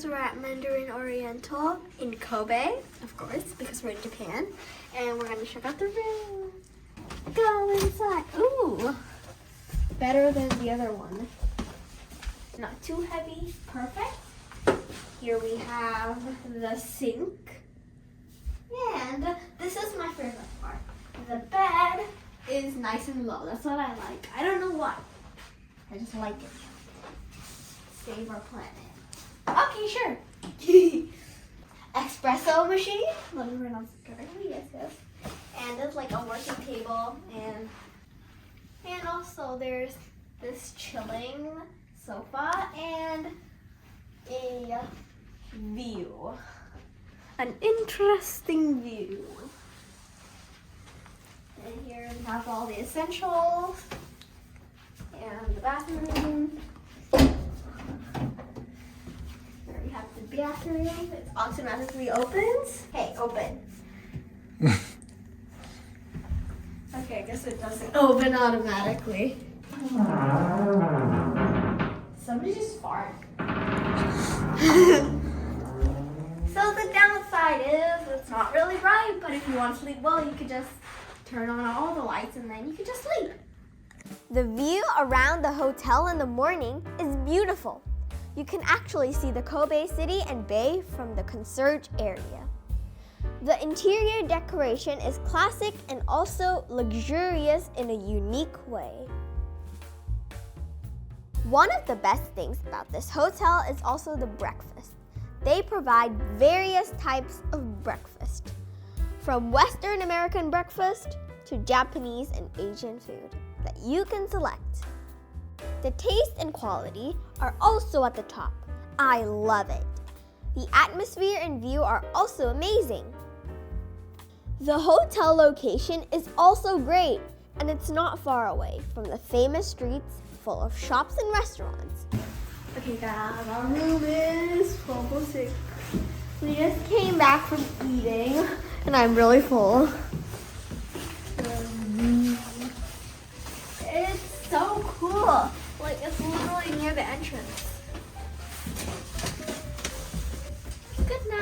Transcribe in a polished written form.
So we're at Mandarin Oriental in Kobe, of course, because we're in Japan. And we're gonna check out the room. Go inside. Ooh, better than the other one. Not too heavy, perfect. Here we have the sink. And this is my favorite part. The bed is nice and low. That's what I like. I don't know why. I just like it. Save our planet. Okay, sure. Espresso machine. Let me pronounce it correctly. Yes. And it's like a working table. And also there's this chilling sofa and a view. An interesting view. And here we have all the essentials. And the bathroom. There we have the bathroom. It automatically opens. Hey, open. Okay, I guess it doesn't open automatically. Somebody just farted. So the downside is it's not really bright, but if you want to sleep well, you could just turn on all the lights and then you could just sleep. The view around the hotel in the morning is beautiful. You can actually see the Kobe city and bay from the concierge area. The interior decoration is classic and also luxurious in a unique way. One of the best things about this hotel is also the breakfast. They provide various types of breakfast, from Western American breakfast to Japanese and Asian food that you can select. The taste and quality are also at the top. I love it. The atmosphere and view are also amazing. The hotel location is also great, and it's not far away from the famous streets full of shops and restaurants. Okay guys, our room is 1206. We just came back from eating, and I'm really full. It's so cool. Like, it's literally near the entrance. Good night.